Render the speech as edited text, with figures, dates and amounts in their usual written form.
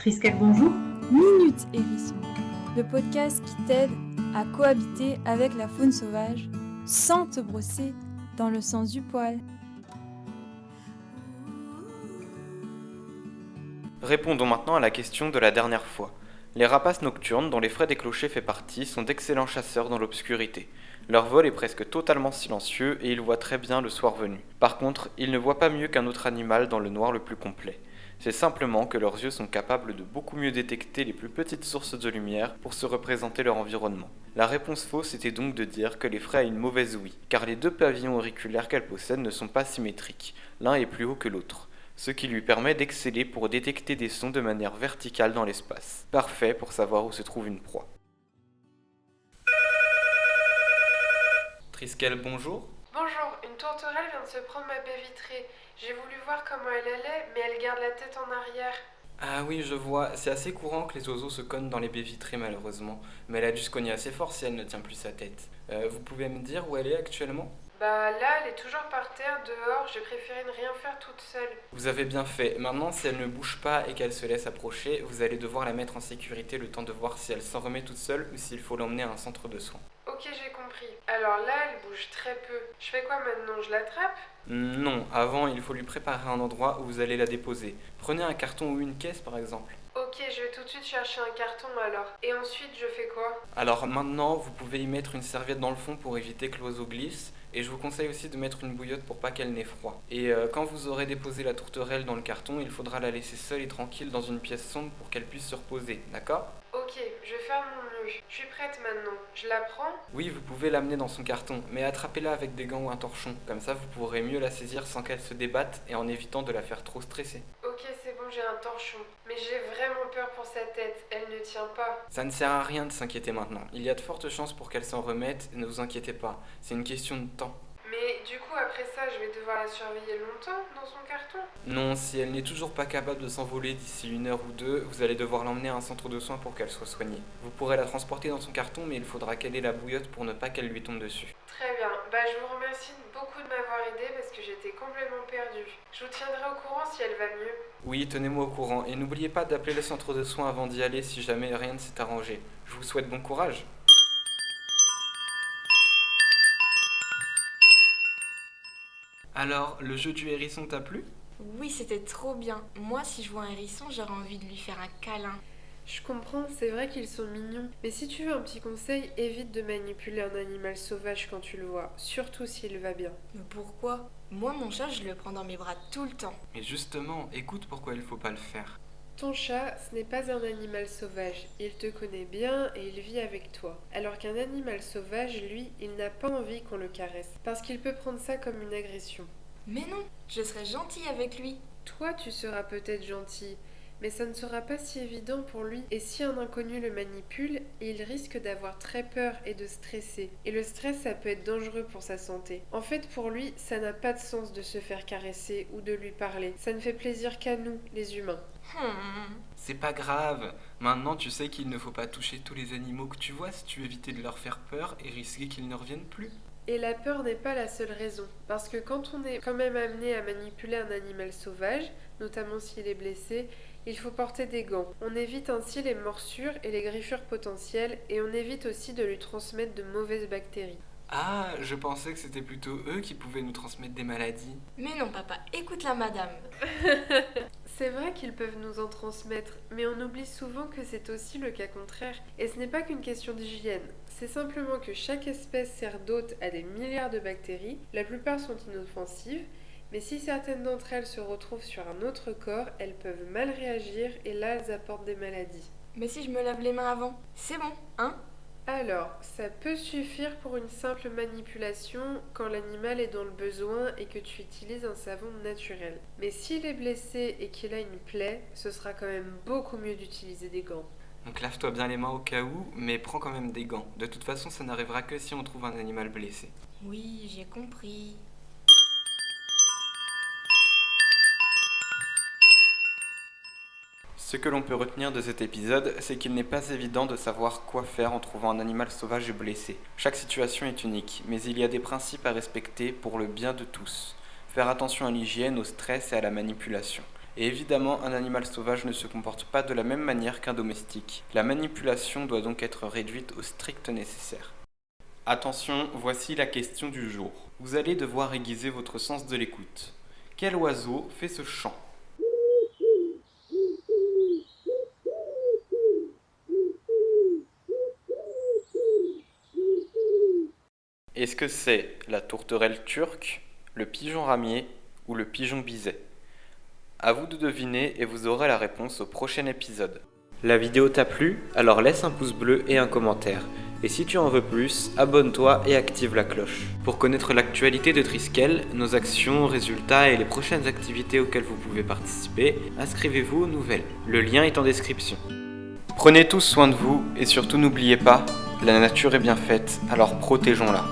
Triskel, bonjour. Minute Hérisson, le podcast qui t'aide à cohabiter avec la faune sauvage sans te brosser dans le sens du poil. Répondons maintenant à la question de la dernière fois. Les rapaces nocturnes, dont les frais des clochers fait partie, sont d'excellents chasseurs dans l'obscurité. Leur vol est presque totalement silencieux et ils voient très bien le soir venu. Par contre, ils ne voient pas mieux qu'un autre animal dans le noir le plus complet. C'est simplement que leurs yeux sont capables de beaucoup mieux détecter les plus petites sources de lumière pour se représenter leur environnement. La réponse fausse était donc de dire que les frais a une mauvaise ouïe, car les deux pavillons auriculaires qu'elle possède ne sont pas symétriques, l'un est plus haut que l'autre, ce qui lui permet d'exceller pour détecter des sons de manière verticale dans l'espace, parfait pour savoir où se trouve une proie. Triskel, bonjour. Bonjour, une tourterelle vient de se prendre ma baie vitrée. J'ai voulu voir comment elle allait, mais elle garde la tête en arrière. Ah oui, je vois, c'est assez courant que les oiseaux se cognent dans les baies vitrées malheureusement, mais elle a dû se cogner assez fort si elle ne tient plus sa tête. Vous pouvez me dire où elle est actuellement ? Bah là, elle est toujours par terre, dehors, j'ai préféré ne rien faire toute seule. Vous avez bien fait. Maintenant, si elle ne bouge pas et qu'elle se laisse approcher, vous allez devoir la mettre en sécurité le temps de voir si elle s'en remet toute seule ou s'il faut l'emmener à un centre de soins. Ok, j'ai compris. Alors là, elle bouge très peu. Je fais quoi maintenant? Je l'attrape? Non, avant, il faut lui préparer un endroit où vous allez la déposer. Prenez un carton ou une caisse par exemple. Ok, je vais tout de suite chercher un carton alors. Et ensuite, je fais quoi? Alors maintenant, vous pouvez y mettre une serviette dans le fond pour éviter que l'oiseau glisse. Et je vous conseille aussi de mettre une bouillotte pour pas qu'elle n'ait froid. Et quand vous aurez déposé la tourterelle dans le carton, il faudra la laisser seule et tranquille dans une pièce sombre pour qu'elle puisse se reposer, d'accord ? Ok, je vais faire mon mieux. Je suis prête maintenant. Je la prends? Oui, vous pouvez l'amener dans son carton, mais attrapez-la avec des gants ou un torchon. Comme ça, vous pourrez mieux la saisir sans qu'elle se débatte et en évitant de la faire trop stresser. Ok, c'est bon, j'ai un torchon. Mais j'ai vraiment peur pour sa tête. Elle ne tient pas. Ça ne sert à rien de s'inquiéter maintenant. Il y a de fortes chances pour qu'elle s'en remette, ne vous inquiétez pas. C'est une question de temps. Mais du coup, après ça, je vais devoir la surveiller longtemps dans son carton? Non, si elle n'est toujours pas capable de s'envoler d'ici 1 heure ou 2, vous allez devoir l'emmener à un centre de soins pour qu'elle soit soignée. Vous pourrez la transporter dans son carton, mais il faudra qu'elle ait la bouillotte pour ne pas qu'elle lui tombe dessus. Très bien. Bah, je vous remercie beaucoup de m'avoir aidé parce que j'étais complètement perdue. Je vous tiendrai au courant si elle va mieux. Oui, tenez-moi au courant, et n'oubliez pas d'appeler le centre de soins avant d'y aller si jamais rien ne s'est arrangé. Je vous souhaite bon courage. Alors, le jeu du hérisson t'a plu ? Oui, c'était trop bien. Moi, si je vois un hérisson, j'aurais envie de lui faire un câlin. Je comprends, c'est vrai qu'ils sont mignons. Mais si tu veux un petit conseil, évite de manipuler un animal sauvage quand tu le vois, surtout s'il va bien. Mais pourquoi? Moi, mon chat, je le prends dans mes bras tout le temps. Mais justement, écoute pourquoi il faut pas le faire. Ton chat, ce n'est pas un animal sauvage. Il te connaît bien et il vit avec toi. Alors qu'un animal sauvage, lui, il n'a pas envie qu'on le caresse. Parce qu'il peut prendre ça comme une agression. Mais non, je serai gentille avec lui. Toi, tu seras peut-être gentil, mais ça ne sera pas si évident pour lui. Et si un inconnu le manipule, il risque d'avoir très peur et de stresser. Et le stress, ça peut être dangereux pour sa santé. En fait, pour lui, ça n'a pas de sens de se faire caresser ou de lui parler. Ça ne fait plaisir qu'à nous, les humains. C'est pas grave. Maintenant, tu sais qu'il ne faut pas toucher tous les animaux que tu vois si tu veux éviter de leur faire peur et risquer qu'ils ne reviennent plus. Et la peur n'est pas la seule raison, parce que quand on est quand même amené à manipuler un animal sauvage, notamment s'il est blessé, il faut porter des gants. On évite ainsi les morsures et les griffures potentielles, et on évite aussi de lui transmettre de mauvaises bactéries. Ah, je pensais que c'était plutôt eux qui pouvaient nous transmettre des maladies. Mais non, papa, écoute la madame. C'est vrai qu'ils peuvent nous en transmettre, mais on oublie souvent que c'est aussi le cas contraire. Et ce n'est pas qu'une question d'hygiène, c'est simplement que chaque espèce sert d'hôte à des milliards de bactéries, la plupart sont inoffensives, mais si certaines d'entre elles se retrouvent sur un autre corps, elles peuvent mal réagir et là elles apportent des maladies. Mais si je me lave les mains avant, c'est bon, hein? Alors, ça peut suffire pour une simple manipulation quand l'animal est dans le besoin et que tu utilises un savon naturel. Mais s'il est blessé et qu'il a une plaie, ce sera quand même beaucoup mieux d'utiliser des gants. Donc lave-toi bien les mains au cas où, mais prends quand même des gants. De toute façon, ça n'arrivera que si on trouve un animal blessé. Oui, j'ai compris. Ce que l'on peut retenir de cet épisode, c'est qu'il n'est pas évident de savoir quoi faire en trouvant un animal sauvage blessé. Chaque situation est unique, mais il y a des principes à respecter pour le bien de tous. Faire attention à l'hygiène, au stress et à la manipulation. Et évidemment, un animal sauvage ne se comporte pas de la même manière qu'un domestique. La manipulation doit donc être réduite au strict nécessaire. Attention, voici la question du jour. Vous allez devoir aiguiser votre sens de l'écoute. Quel oiseau fait ce chant ? Est-ce que c'est la tourterelle turque, le pigeon ramier ou le pigeon biset ? À vous de deviner et vous aurez la réponse au prochain épisode. La vidéo t'a plu ? Alors laisse un pouce bleu et un commentaire. Et si tu en veux plus, abonne-toi et active la cloche. Pour connaître l'actualité de Triskel, nos actions, résultats et les prochaines activités auxquelles vous pouvez participer, inscrivez-vous aux nouvelles. Le lien est en description. Prenez tous soin de vous et surtout n'oubliez pas, la nature est bien faite, alors protégeons-la.